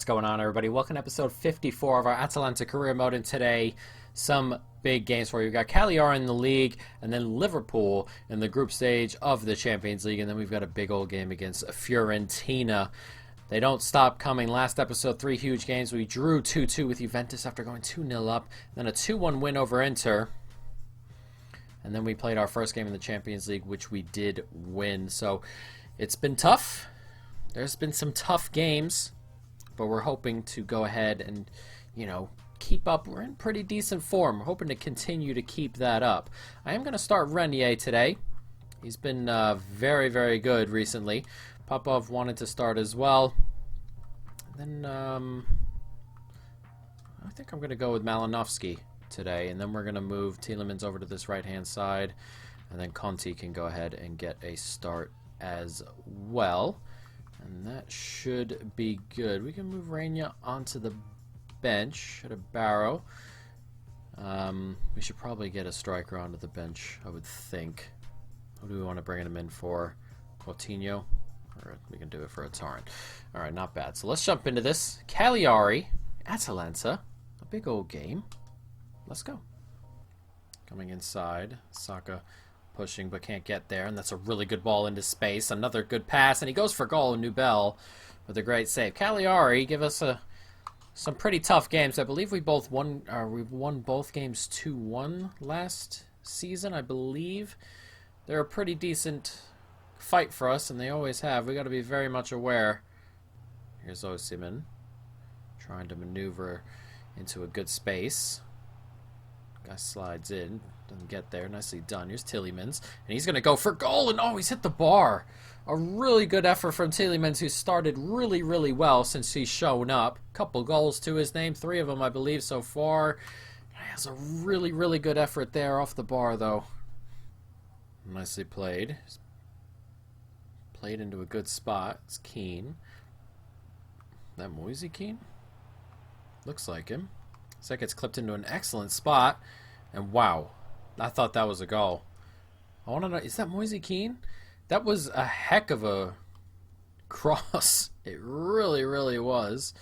What's going on, everybody? Welcome to episode 54 of our Atalanta career mode, and today some big games for you. We've got Cagliari in the league, and then Liverpool in the group stage of the Champions League, and then we've got a big old game against Fiorentina. They don't stop coming. Last episode, 3 huge games. We drew 2-2 with Juventus after going 2-0 up, then a 2-1 win over Inter, and then we played our first game in the Champions League, which we did win. So it's been tough. There's been some tough games, but we're hoping to go ahead and, keep up. We're in pretty decent form. We're hoping to continue to keep that up. I am going to start Renier today. He's been very, very good recently. Popov wanted to start as well. Then I think I'm going to go with Malinovsky today, and then we're going to move Tielemans over to this right-hand side, and then Conti can go ahead and get a start as well. And that should be good. We can move Reina onto the bench at a Barrow. We should probably get a striker onto the bench, I would think. Who do we want to bring him in for? Coutinho? Or we can do it for a Torrent. Alright, not bad. So let's jump into this. Cagliari, Atalanta. A big old game. Let's go. Coming inside. Saka pushing but can't get there, and that's a really good ball into space. Another good pass, and he goes for goal. Nubel with a great save. Cagliari give us some pretty tough games. I believe we won both games 2-1 last season, I believe. They're a pretty decent fight for us, and they always have. We got to be very much aware. Here's Osimhen trying to maneuver into a good space. Guy slides in. Doesn't get there. Nicely done. Here's Tielemans. And he's going to go for goal. And he's hit the bar. A really good effort from Tielemans, who started really, really well since he's shown up. Couple goals to his name. 3 of them, I believe, so far. He has a really, really good effort there off the bar, though. Nicely played. Played into a good spot. It's Keane. That Moise Keane? Looks like him. Looks like it's clipped into an excellent spot. And wow. I thought that was a goal. I want to know, is that Moise Keane? That was a heck of a cross. It really, really was.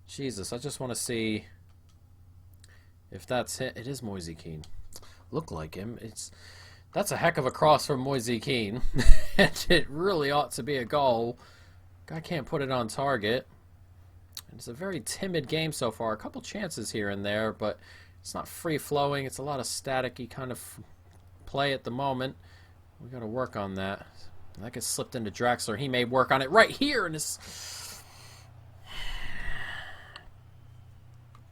Jesus, I just want to see if that's it. It is Moise Keane. Look like him. That's a heck of a cross from Moise Keane. It really ought to be a goal. Guy can't put it on target. It's a very timid game so far. A couple chances here and there, but it's not free-flowing. It's a lot of static-y kind of play at the moment. We got to work on that. That gets slipped into Draxler. He may work on it right here, and it's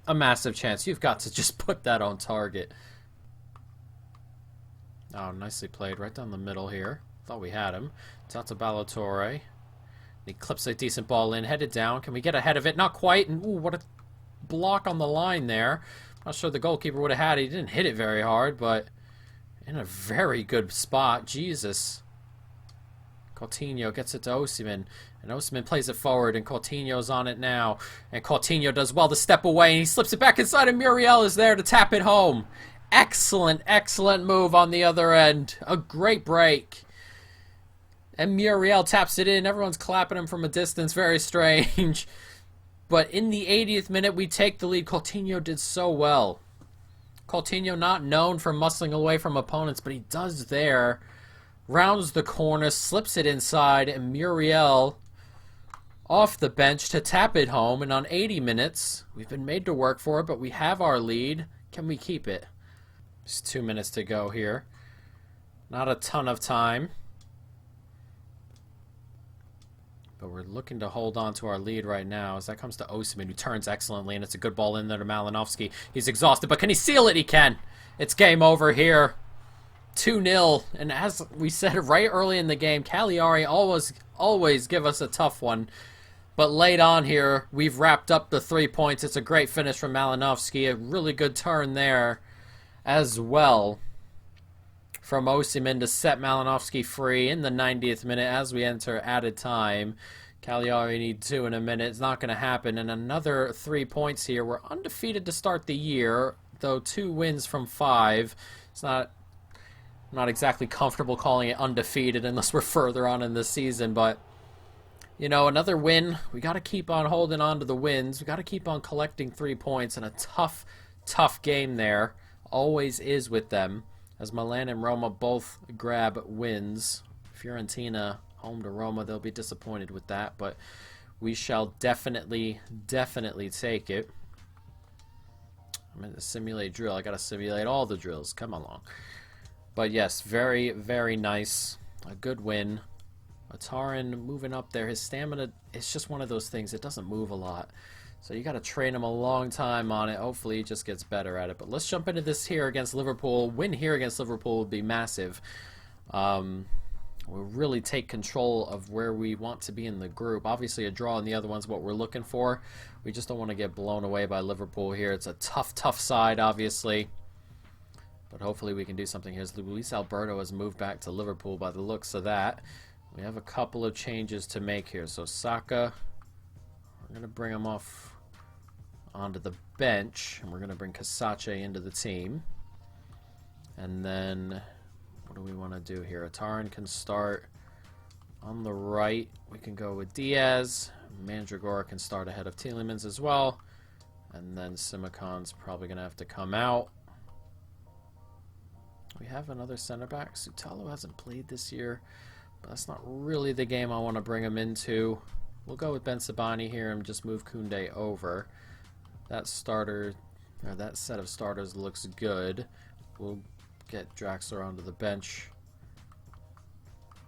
a massive chance. You've got to just put that on target. Oh, nicely played right down the middle here. Thought we had him. It's out to Ballatore. He clips a decent ball in, headed down. Can we get ahead of it? Not quite. And ooh, what a block on the line there. Not sure the goalkeeper would have had it. He didn't hit it very hard, but in a very good spot. Jesus. Coutinho gets it to Osimhen. And Osimhen plays it forward, and Coutinho's on it now. And Coutinho does well to step away, and he slips it back inside, and Muriel is there to tap it home. Excellent, excellent move on the other end. A great break. And Muriel taps it in. Everyone's clapping him from a distance. Very strange. But in the 80th minute, we take the lead. Coutinho did so well. Coutinho not known for muscling away from opponents, but he does there. Rounds the corner, slips it inside, and Muriel off the bench to tap it home. And on 80 minutes, we've been made to work for it, but we have our lead. Can we keep it? Just 2 minutes to go here. Not a ton of time. But we're looking to hold on to our lead right now as that comes to Osimhen, who turns excellently, and it's a good ball in there to Malinovsky. He's exhausted, but can he seal it? He can. It's game over here. 2-0. And as we said right early in the game, Cagliari always give us a tough one. But late on here, we've wrapped up the 3 points. It's a great finish from Malinovsky. A really good turn there as well from Osimhen to set Malinovsky free in the 90th minute as we enter added time. Cagliari need 2 in a minute. It's not going to happen. And another 3 points here. We're undefeated to start the year, though 2 wins from 5. It's not I'm not exactly comfortable calling it undefeated unless we're further on in the season, but You know, another win. We got to keep on holding on to the wins. We got to keep on collecting 3 points, and a tough, tough game there. Always is with them, as Milan and Roma both grab wins. Fiorentina home to Roma, they'll be disappointed with that, but we shall definitely take it. I'm going to simulate drill. I got to simulate all the drills. Come along. But yes, very, very nice. A good win. Atarin moving up there. His stamina, it's just one of those things. It doesn't move a lot. So you got to train him a long time on it. Hopefully he just gets better at it. But let's jump into this here against Liverpool. Win here against Liverpool would be massive. We'll really take control of where we want to be in the group. Obviously a draw in the other one's what we're looking for. We just don't want to get blown away by Liverpool here. It's a tough, tough side, obviously. But hopefully we can do something here. Luis Alberto has moved back to Liverpool by the looks of that. We have a couple of changes to make here. So Saka, we're going to bring him off onto the bench. And we're going to bring Kasache into the team. And then what do we want to do here? Atarin can start on the right. We can go with Diaz. Mandragora can start ahead of Tielemans as well. And then Simicon's probably going to have to come out. We have another center back. Sutalo hasn't played this year, but that's not really the game I want to bring him into. We'll go with Ben Sabani here and just move Koundé over. That starter, or that set of starters looks good. We'll get Draxler onto the bench,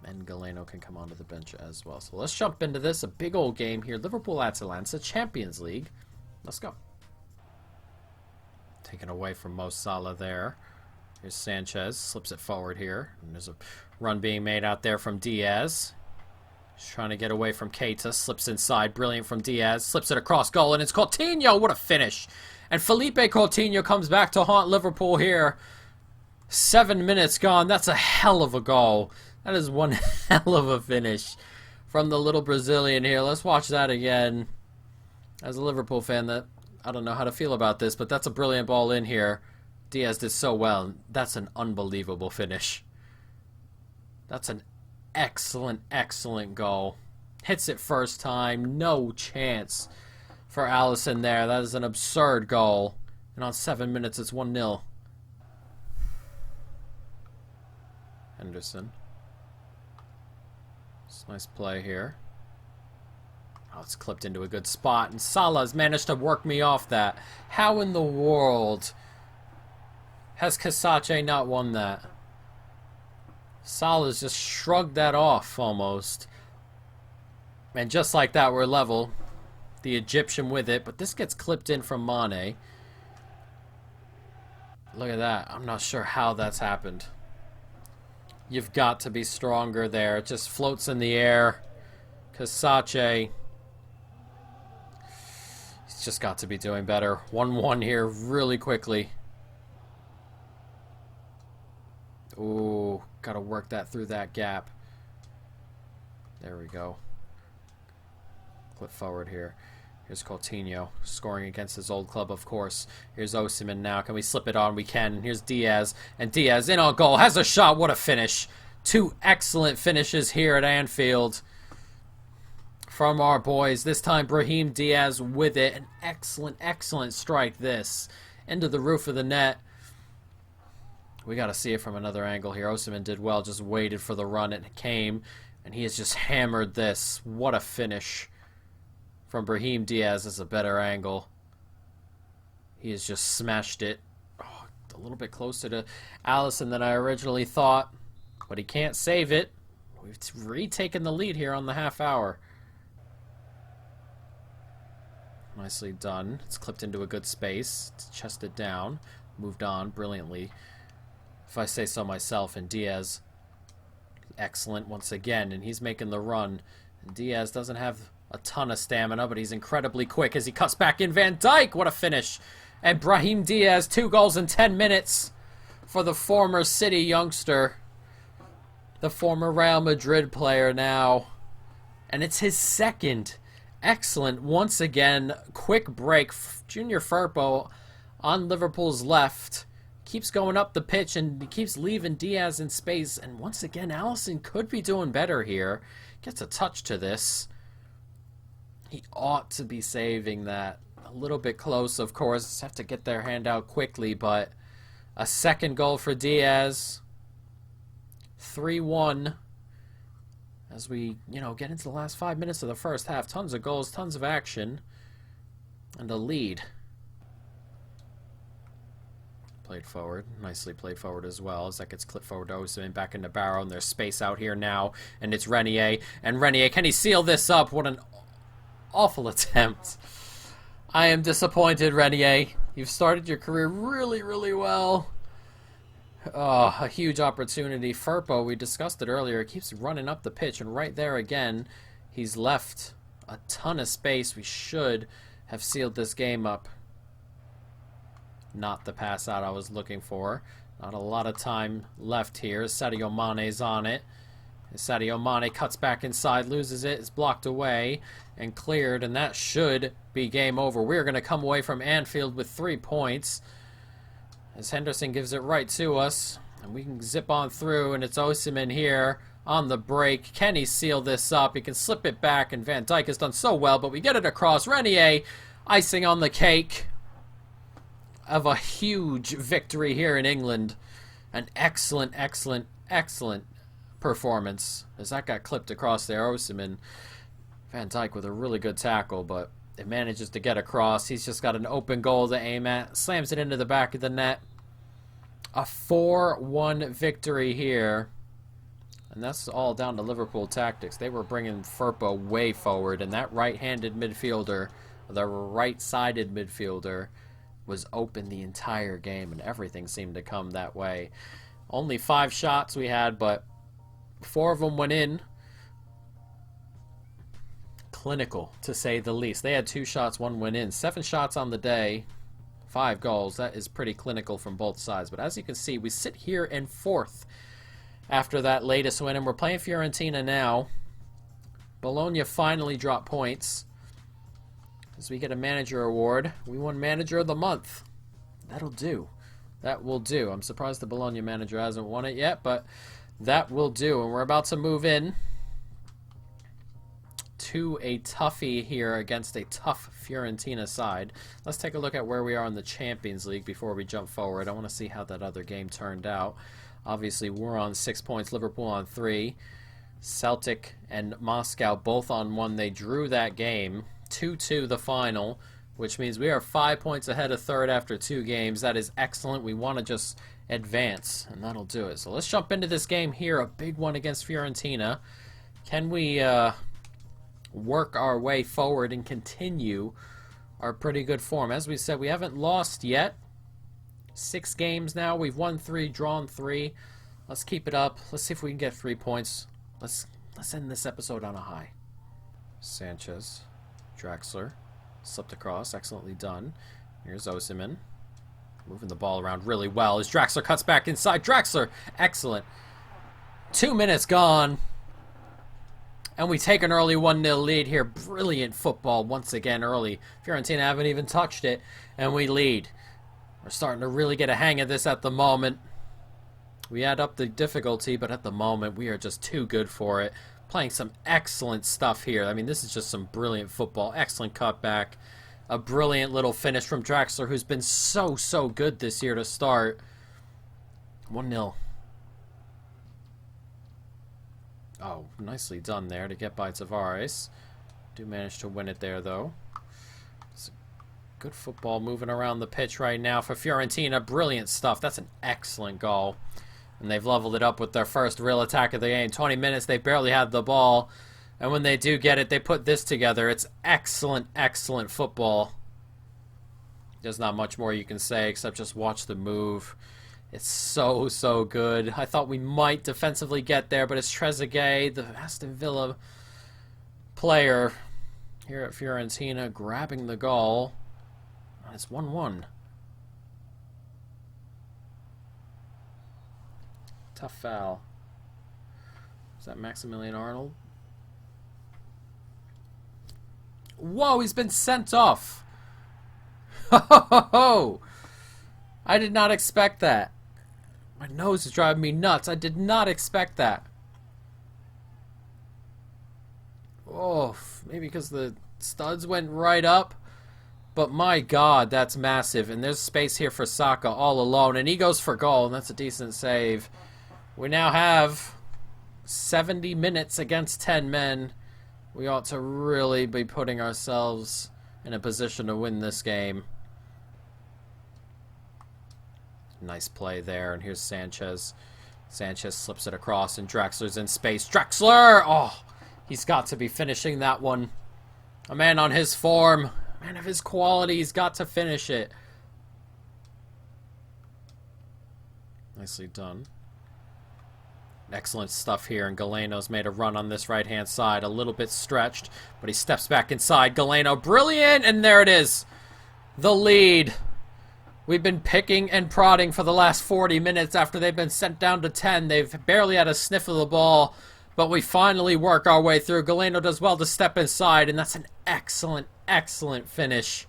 and Galeno can come onto the bench as well. So let's jump into this. A big old game here. Liverpool Atalanta, Champions League. Let's go. Taken away from Mo Salah there. Here's Sanchez, slips it forward here. And there's a run being made out there from Diaz. He's trying to get away from Keita, slips inside, brilliant from Diaz, slips it across goal, and it's Coutinho. What a finish. And Felipe Coutinho comes back to haunt Liverpool here. 7 minutes gone. That's a hell of a goal. That is one hell of a finish from the little Brazilian here. Let's watch that again. As a Liverpool fan, that I don't know how to feel about this, but that's a brilliant ball in here. Diaz did so well. That's an unbelievable finish. That's an excellent, excellent goal. Hits it first time. No chance for Alisson there. That is an absurd goal. And on 7 minutes, it's 1-0. Henderson. It's a nice play here. Oh, it's clipped into a good spot. And Salah's managed to work me off that. How in the world has Kasache not won that? Salah's just shrugged that off almost. And just like that, we're level. The Egyptian with it. But this gets clipped in from Mane. Look at that. I'm not sure how that's happened. You've got to be stronger there. It just floats in the air. Kasache. He's just got to be doing better. 1-1 here really quickly. Ooh, gotta work that through that gap. There we go. Clip forward here. Here's Coutinho, scoring against his old club, of course. Here's Osimhen now. Can we slip it on? We can. And here's Diaz. And Diaz in on goal. Has a shot. What a finish. 2 excellent finishes here at Anfield from our boys. This time, Brahim Diaz with it. An excellent, excellent strike this. Into the roof of the net. We got to see it from another angle here. Osimhen did well, just waited for the run. It came, and he has just hammered this. What a finish from Brahim Diaz. Is a better angle. He has just smashed it. Oh, a little bit closer to Alisson than I originally thought, but he can't save it. We've retaken the lead here on the half hour. Nicely done. It's clipped into a good space. It's chested down. Moved on brilliantly, if I say so myself. And Diaz, excellent once again, and he's making the run. And Diaz doesn't have a ton of stamina, but he's incredibly quick as he cuts back in. Van Dijk, what a finish. And Brahim Diaz, 2 goals in 10 minutes for the former City youngster. The former Real Madrid player now. And it's his second. Excellent once again. Quick break. Junior Firpo on Liverpool's left. Keeps going up the pitch and he keeps leaving Diaz in space. And once again, Alisson could be doing better here. Gets a touch to this. He ought to be saving that. A little bit close, of course. Have to get their hand out quickly, but a second goal for Diaz. 3-1. As we, get into the last 5 minutes of the first half. Tons of goals, tons of action, and a lead. Played forward. Nicely played forward as well. As that gets clipped forward to Osimhen. Back into Barrow, and there's space out here now. And it's Renier. And Renier, can he seal this up? What an awful attempt. I am disappointed, Renier. You've started your career really, really well. Oh, a huge opportunity. Firpo, we discussed it earlier, keeps running up the pitch, and right there again, he's left a ton of space. We should have sealed this game up. Not the pass out I was looking for. Not a lot of time left here. Sadio Mane's on it. Sadio Mane cuts back inside, loses it, is blocked away and cleared, and that should be game over. We're going to come away from Anfield with 3 points as Henderson gives it right to us, and we can zip on through, and it's Osimhen here on the break. Can he seal this up? He can slip it back, and Van Dijk has done so well, but we get it across. Renier, icing on the cake of a huge victory here in England. An excellent, excellent, excellent performance as that got clipped across there. Osimhen, Van Dijk with a really good tackle, but it manages to get across. He's just got an open goal to aim at, slams it into the back of the net. A 4-1 victory here, and that's all down to Liverpool tactics. They were bringing Firpo way forward, and that right-handed midfielder, the right-sided midfielder, was open the entire game, and everything seemed to come that way. Only 5 shots we had, but 4 of them went in. Clinical, to say the least. They had 2 shots, 1 went in. 7 shots on the day, 5 goals. That is pretty clinical from both sides. But as you can see, we sit here in 4th after that latest win, and we're playing Fiorentina now. Bologna finally dropped points as we get a manager award. We won Manager of the Month. That'll do. That will do. I'm surprised the Bologna manager hasn't won it yet, but that will do. And we're about to move in to a toughie here against a tough Fiorentina side. Let's take a look at where we are in the Champions League before we jump forward. I want to see how that other game turned out. Obviously, we're on 6 points, Liverpool on 3. Celtic and Moscow both on 1. They drew that game. 2-2 the final, which means we are 5 points ahead of third after 2 games. That is excellent. We want to just advance, and that'll do it. So let's jump into this game here, a big one against Fiorentina. Can we work our way forward and continue our pretty good form? As we said, we haven't lost yet. 6 games now. We've won 3, drawn 3. Let's keep it up. Let's see if we can get 3 points. Let's end this episode on a high. Sanchez, Draxler, slipped across, excellently done. Here's Osimhen, moving the ball around really well as Draxler cuts back inside. Draxler, excellent. 2 minutes gone, and we take an early 1-0 lead here. Brilliant football once again early. Fiorentina haven't even touched it, and we lead. We're starting to really get a hang of this at the moment. We add up the difficulty, but at the moment we are just too good for it. Playing some excellent stuff here. I mean, this is just some brilliant football. Excellent cutback. A brilliant little finish from Draxler, who's been so good this year to start. 1-0. Oh, nicely done there to get by Tavares. Do manage to win it there, though. It's good football moving around the pitch right now for Fiorentina. Brilliant stuff. That's an excellent goal. And they've leveled it up with their first real attack of the game. 20 minutes, they barely had the ball. And when they do get it, they put this together. It's excellent, excellent football. There's not much more you can say except just watch the move. It's so good. I thought we might defensively get there, but it's Trezeguet, the Aston Villa player here at Fiorentina, grabbing the goal. And it's 1-1. Tough foul. Is that Maximilian Arnold? Whoa, he's been sent off. Ho! I did not expect that. My nose is driving me nuts. I did not expect that. Oh, maybe because the Studs went right up. But my God, that's massive. And there's space here for Saka all alone. And he goes for goal, and that's a decent save. We now have 70 minutes against 10 men. We ought to really be putting ourselves in a position to win this game. Nice play there, and here's Sanchez. Sanchez slips it across, and Draxler's in space. Draxler! Oh, he's got to be finishing that one. A man on his form, a man of his quality, he's got to finish it. Nicely done. Excellent stuff here, and Galeno's made a run on this right-hand side. A little bit stretched, but he steps back inside. Galeno, brilliant, and there it is. The lead. We've been picking and prodding for the last 40 minutes after they've been sent down to 10. They've barely had a sniff of the ball, but we finally work our way through. Galeno does well to step inside, and that's an excellent, excellent finish.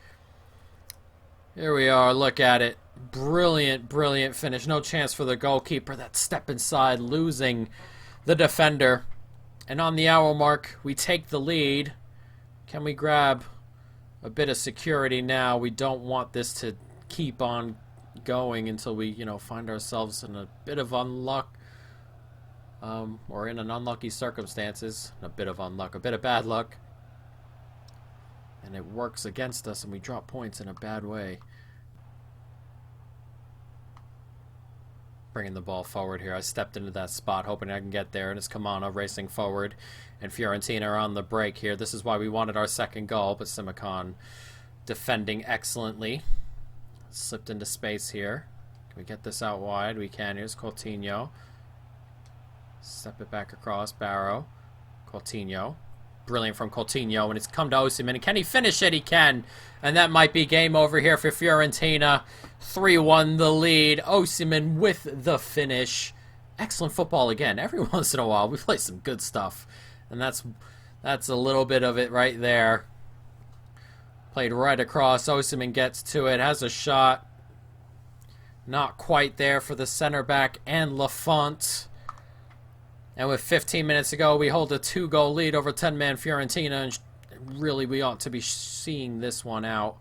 Here we are. Look at it. Brilliant, brilliant finish. No chance for the goalkeeper. That step inside, losing the defender. And on the hour mark, we take the lead. Can we grab a bit of security now? We don't want this to keep on going until we, find ourselves in a bit of unluck. Or in an unlucky circumstances. A bit of unluck, a bit of bad luck. And it works against us, and we drop points in a bad way. Bringing the ball forward here. I stepped into that spot hoping I can get there, and it's Kamana racing forward, and Fiorentina are on the break here. This is why we wanted our second goal, but Simakan defending excellently. Slipped into space here. Can we get this out wide? We can. Here's Coutinho. Step it back across. Barrow. Coutinho. Brilliant from Coutinho, and it's come to Osimhen. And can he finish it? He can. And that might be game over here for Fiorentina. 3-1 the lead. Osimhen with the finish. Excellent football again. Every once in a while we play some good stuff. And that's a little bit of it right there. Played right across. Osimhen gets to it. Has a shot. Not quite there for the center back and Lafont. And with 15 minutes to go, we hold a 2-goal lead over 10-man Fiorentina. And really, we ought to be seeing this one out.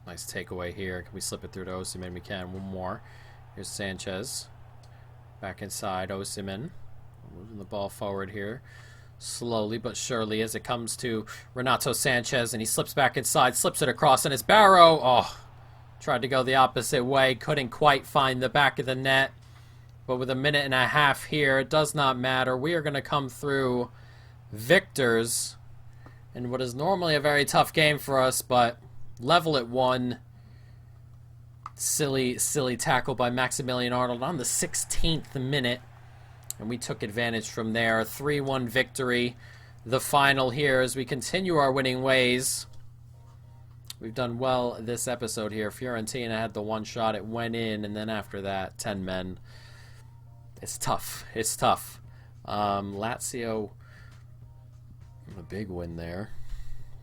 Nice takeaway here. Can we slip it through to Osimhen? We can. One more. Here's Sanchez. Back inside. Osimhen. Moving the ball forward here. Slowly but surely as it comes to Renato Sanchez. And he slips back inside. Slips it across. And it's Barrow. Oh, tried to go the opposite way. Couldn't quite find the back of the net. But with a minute and a half here, it does not matter. We are going to come through victors in what is normally a very tough game for us, but level at 1. Silly tackle by Maximilian Arnold on the 16th minute. And we took advantage from there. 3-1 victory. The final here as we continue our winning ways. We've done well this episode here. Fiorentina had the one shot. It went in, and then after that, 10 men. It's tough. It's tough. Lazio, a big win there.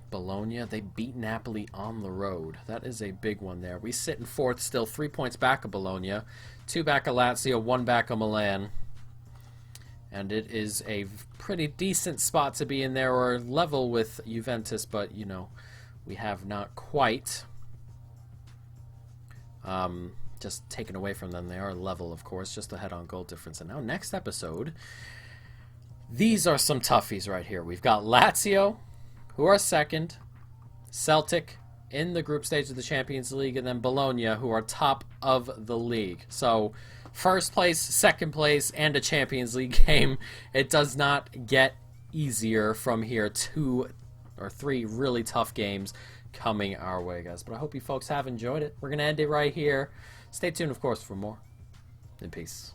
Bologna, they beat Napoli on the road. That is a big one there. We sit in 4th still, 3 points back of Bologna, 2 back of Lazio, 1 back of Milan. And it is a pretty decent spot to be in there, or level with Juventus, but, we have not quite. Just taken away from them. They are level, of course, just ahead on goal difference. And now, next episode, these are some toughies right here. We've got Lazio, who are 2nd, Celtic in the group stage of the Champions League, and then Bologna, who are top of the league. So, 1st place, 2nd place, and a Champions League game. It does not get easier from here. 2 or 3 really tough games coming our way, guys. But I hope you folks have enjoyed it. We're going to end it right here. Stay tuned, of course, for more. And peace.